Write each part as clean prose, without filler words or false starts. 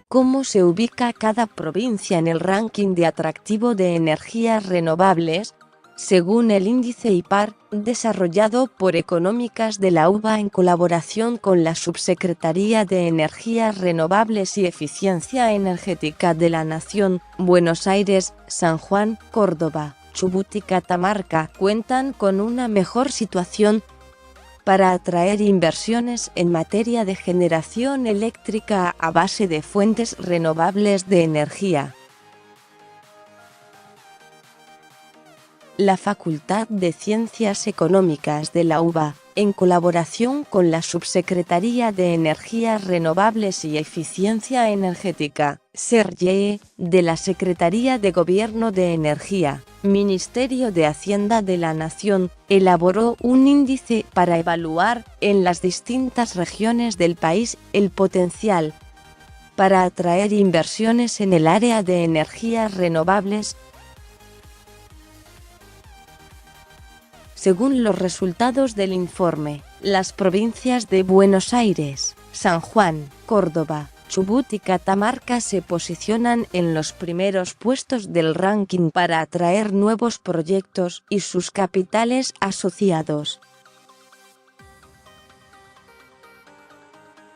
cómo se ubica cada provincia en el ranking de atractivo de energías renovables, según el índice IPAR, desarrollado por Económicas de la UBA en colaboración con la Subsecretaría de Energías Renovables y Eficiencia Energética de la Nación. Buenos Aires, San Juan, Córdoba, Chubut y Catamarca cuentan con una mejor situación para atraer inversiones en materia de generación eléctrica a base de fuentes renovables de energía. La Facultad de Ciencias Económicas de la UBA, en colaboración con la Subsecretaría de Energías Renovables y Eficiencia Energética, SERGE, de la Secretaría de Gobierno de Energía, Ministerio de Hacienda de la Nación, elaboró un índice para evaluar, en las distintas regiones del país, el potencial para atraer inversiones en el área de energías renovables. Según los resultados del informe, las provincias de Buenos Aires, San Juan, Córdoba, Chubut y Catamarca se posicionan en los primeros puestos del ranking para atraer nuevos proyectos y sus capitales asociados.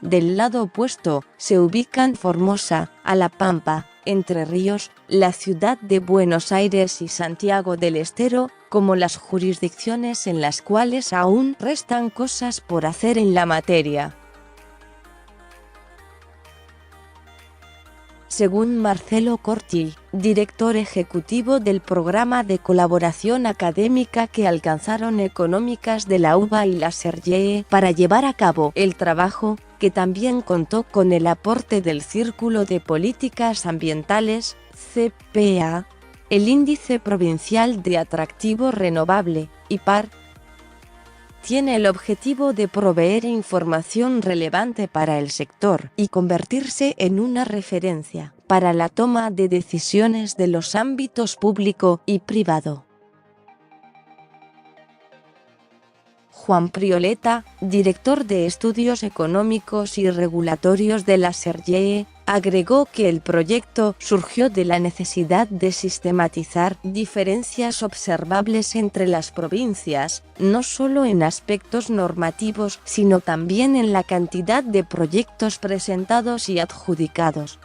Del lado opuesto, se ubican Formosa, La Pampa, Entre Ríos, la ciudad de Buenos Aires y Santiago del Estero, como las jurisdicciones en las cuales aún restan cosas por hacer en la materia. Según Marcelo Corti, director ejecutivo del programa de colaboración académica que alcanzaron Económicas de la UBA y la SERGE para llevar a cabo el trabajo, que también contó con el aporte del Círculo de Políticas Ambientales, CPA, el Índice Provincial de Atractivo Renovable, IPAR, tiene el objetivo de proveer información relevante para el sector y convertirse en una referencia para la toma de decisiones de los ámbitos público y privado. Juan Prioleta, director de Estudios Económicos y Regulatorios de la SERGE, agregó que el proyecto surgió de la necesidad de sistematizar diferencias observables entre las provincias, no solo en aspectos normativos, sino también en la cantidad de proyectos presentados y adjudicados.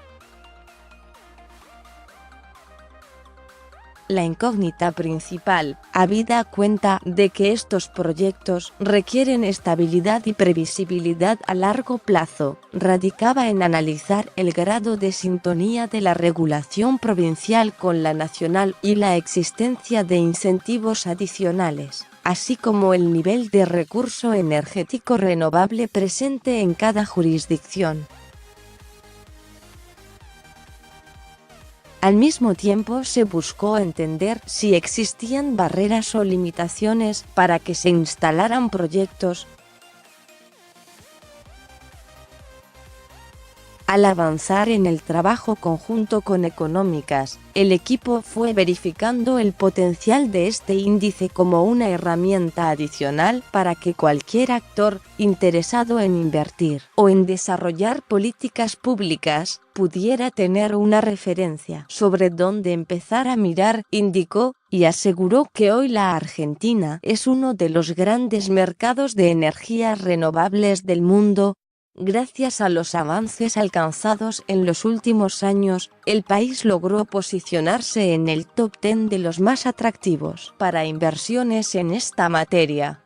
La incógnita principal, habida cuenta de que estos proyectos requieren estabilidad y previsibilidad a largo plazo, radicaba en analizar el grado de sintonía de la regulación provincial con la nacional y la existencia de incentivos adicionales, así como el nivel de recurso energético renovable presente en cada jurisdicción. Al mismo tiempo se buscó entender si existían barreras o limitaciones para que se instalaran proyectos. Al avanzar en el trabajo conjunto con Económicas, el equipo fue verificando el potencial de este índice como una herramienta adicional para que cualquier actor interesado en invertir o en desarrollar políticas públicas pudiera tener una referencia sobre dónde empezar a mirar, indicó, y aseguró que hoy la Argentina es uno de los grandes mercados de energías renovables del mundo. Gracias a los avances alcanzados en los últimos años, el país logró posicionarse en el top 10 de los más atractivos para inversiones en esta materia.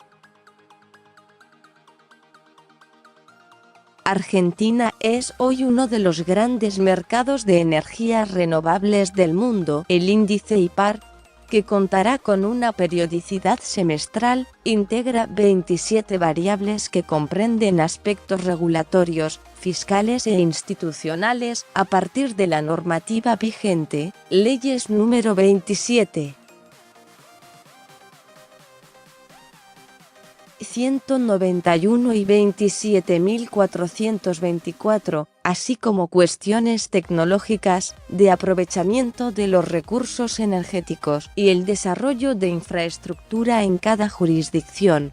Argentina es hoy uno de los grandes mercados de energías renovables del mundo. El índice IPAR, que contará con una periodicidad semestral, integra 27 variables que comprenden aspectos regulatorios, fiscales e institucionales a partir de la normativa vigente, leyes número 27. 191 y 27.424, así como cuestiones tecnológicas, de aprovechamiento de los recursos energéticos y el desarrollo de infraestructura en cada jurisdicción.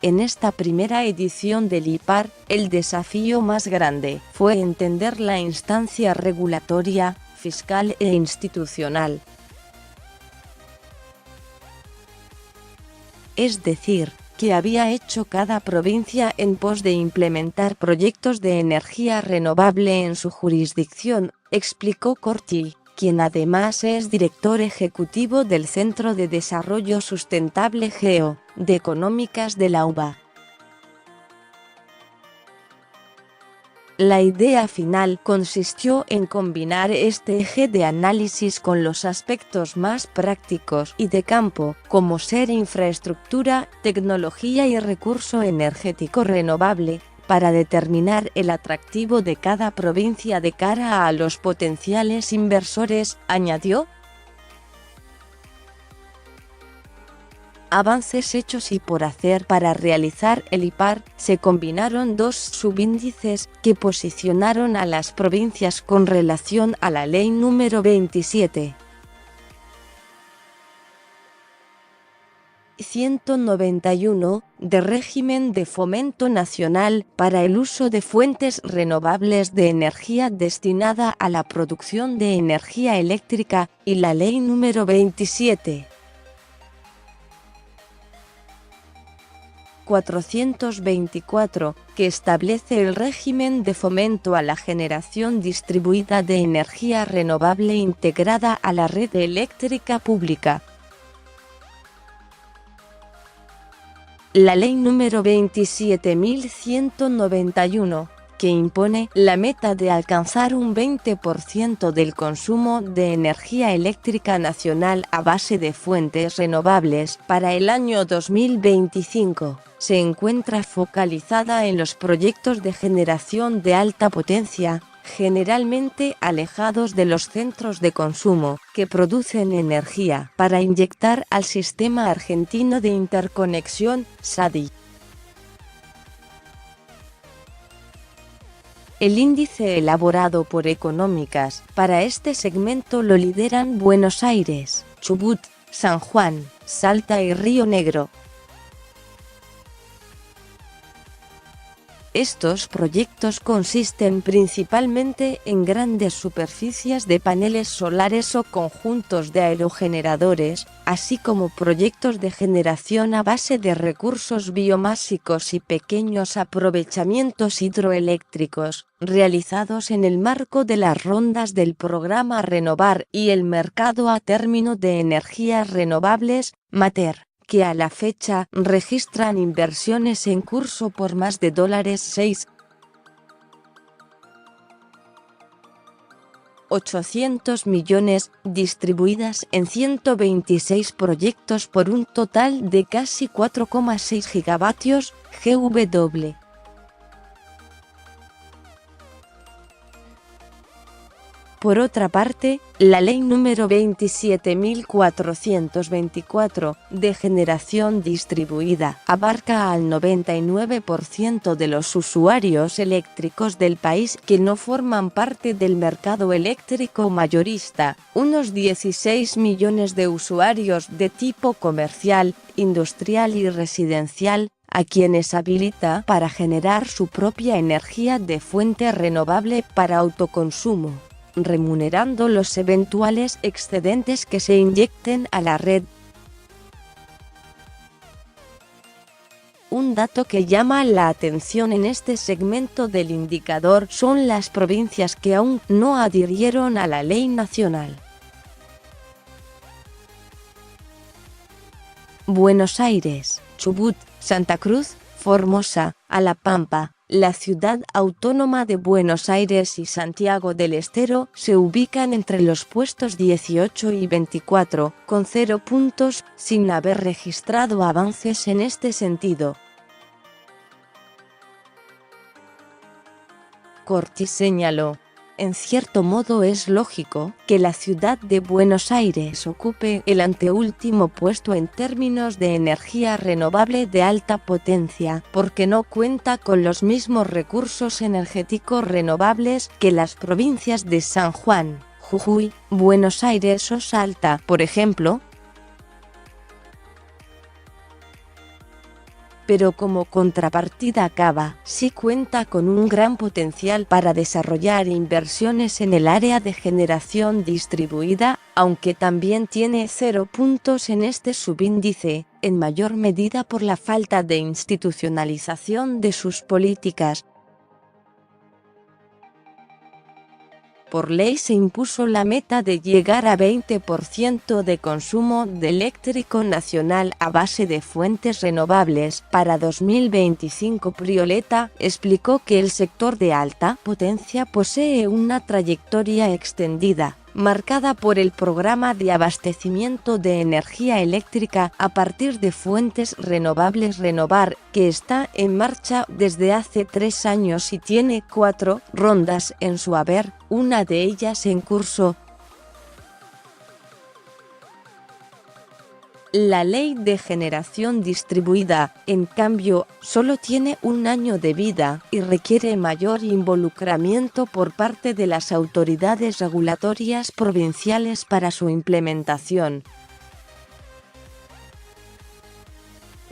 En esta primera edición del IPAR, el desafío más grande fue entender la instancia regulatoria, fiscal e institucional. Es decir, que había hecho cada provincia en pos de implementar proyectos de energía renovable en su jurisdicción, explicó Corti, quien además es director ejecutivo del Centro de Desarrollo Sustentable GEO, de Económicas de la UBA. La idea final consistió en combinar este eje de análisis con los aspectos más prácticos y de campo, como ser infraestructura, tecnología y recurso energético renovable, para determinar el atractivo de cada provincia de cara a los potenciales inversores, añadió. Avances hechos y por hacer. Para realizar el IPAR, se combinaron dos subíndices que posicionaron a las provincias con relación a la Ley número 27. 191, de régimen de fomento nacional para el uso de fuentes renovables de energía destinada a la producción de energía eléctrica, y la Ley número 27. 424, que establece el régimen de fomento a la generación distribuida de energía renovable integrada a la red eléctrica pública. La Ley número 27.191, que impone la meta de alcanzar un 20% del consumo de energía eléctrica nacional a base de fuentes renovables para el año 2025, se encuentra focalizada en los proyectos de generación de alta potencia, generalmente alejados de los centros de consumo, que producen energía para inyectar al Sistema Argentino de Interconexión, SADI. El índice elaborado por Económicas para este segmento lo lideran Buenos Aires, Chubut, San Juan, Salta y Río Negro. Estos proyectos consisten principalmente en grandes superficies de paneles solares o conjuntos de aerogeneradores, así como proyectos de generación a base de recursos biomásicos y pequeños aprovechamientos hidroeléctricos, realizados en el marco de las rondas del programa Renovar y el Mercado a Término de Energías Renovables, MATER, que a la fecha registran inversiones en curso por más de $6.8 millones, distribuidas en 126 proyectos por un total de casi 4,6 gigavatios GW. Por otra parte, la Ley número 27.424, de generación distribuida, abarca al 99% de los usuarios eléctricos del país que no forman parte del mercado eléctrico mayorista, unos 16 millones de usuarios de tipo comercial, industrial y residencial, a quienes habilita para generar su propia energía de fuente renovable para autoconsumo, remunerando los eventuales excedentes que se inyecten a la red. Un dato que llama la atención en este segmento del indicador son las provincias que aún no adhirieron a la ley nacional. Buenos Aires, Chubut, Santa Cruz, Formosa, A La Pampa, la Ciudad Autónoma de Buenos Aires y Santiago del Estero se ubican entre los puestos 18 y 24, con 0 puntos, sin haber registrado avances en este sentido. Corti señaló: en cierto modo es lógico que la ciudad de Buenos Aires ocupe el anteúltimo puesto en términos de energía renovable de alta potencia, porque no cuenta con los mismos recursos energéticos renovables que las provincias de San Juan, Jujuy, Buenos Aires o Salta, por ejemplo. pero como contrapartida Cava sí cuenta con un gran potencial para desarrollar inversiones en el área de generación distribuida, aunque también tiene 0 puntos en este subíndice, en mayor medida por la falta de institucionalización de sus políticas. Por ley se impuso la meta de llegar a 20% de consumo de eléctrico nacional a base de fuentes renovables para 2025. Prioleta explicó que el sector de alta potencia posee una trayectoria extendida, marcada por el programa de abastecimiento de energía eléctrica a partir de fuentes renovables Renovar, que está en marcha desde hace 3 años y tiene 4 rondas en su haber, una de ellas en curso. La ley de generación distribuida, en cambio, solo tiene un año de vida y requiere mayor involucramiento por parte de las autoridades regulatorias provinciales para su implementación.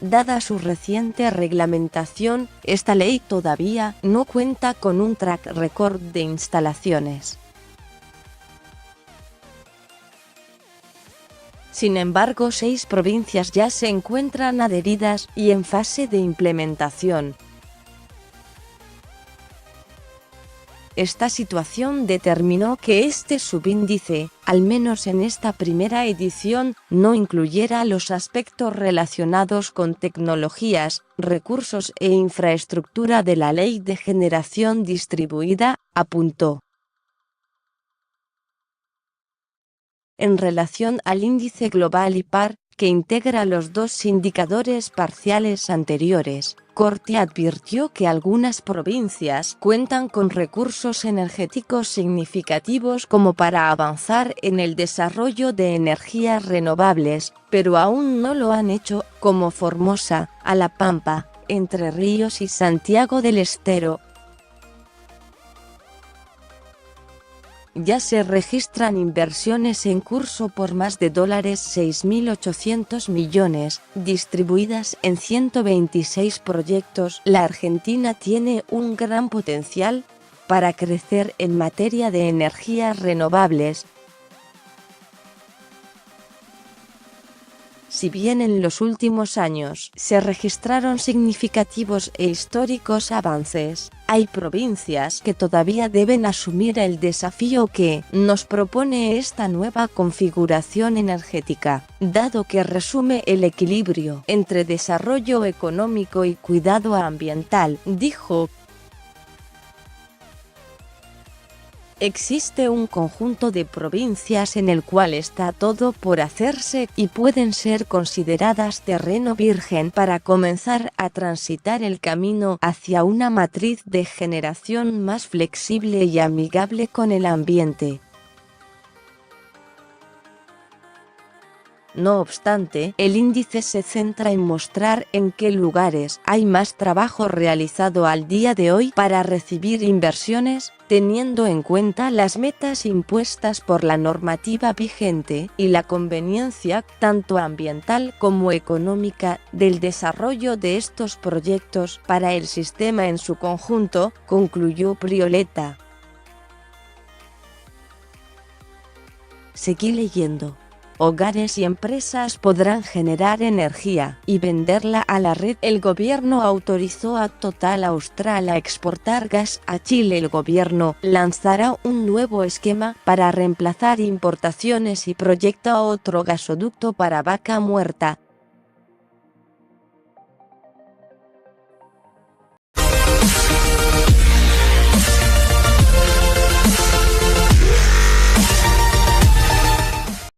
Dada su reciente reglamentación, esta ley todavía no cuenta con un track record de instalaciones. Sin embargo, 6 provincias ya se encuentran adheridas y en fase de implementación. Esta situación determinó que este subíndice, al menos en esta primera edición, no incluyera los aspectos relacionados con tecnologías, recursos e infraestructura de la Ley de Generación Distribuida, apuntó. En relación al índice global IPAR, que integra los 2 indicadores parciales anteriores, Corti advirtió que algunas provincias cuentan con recursos energéticos significativos como para avanzar en el desarrollo de energías renovables, pero aún no lo han hecho, como Formosa, A La Pampa, Entre Ríos y Santiago del Estero. Ya se registran inversiones en curso por más de $6.800 millones, distribuidas en 126 proyectos. La Argentina tiene un gran potencial para crecer en materia de energías renovables. Si bien en los últimos años se registraron significativos e históricos avances, hay provincias que todavía deben asumir el desafío que nos propone esta nueva configuración energética, dado que resume el equilibrio entre desarrollo económico y cuidado ambiental, dijo. Existe un conjunto de provincias en el cual está todo por hacerse y pueden ser consideradas terreno virgen para comenzar a transitar el camino hacia una matriz de generación más flexible y amigable con el ambiente. No obstante, el índice se centra en mostrar en qué lugares hay más trabajo realizado al día de hoy para recibir inversiones, teniendo en cuenta las metas impuestas por la normativa vigente y la conveniencia, tanto ambiental como económica, del desarrollo de estos proyectos para el sistema en su conjunto, concluyó Prioleta. Seguí leyendo. Hogares y empresas podrán generar energía y venderla a la red. El gobierno autorizó a Total Austral a exportar gas a Chile. El gobierno lanzará un nuevo esquema para reemplazar importaciones y proyecta otro gasoducto para Vaca Muerta.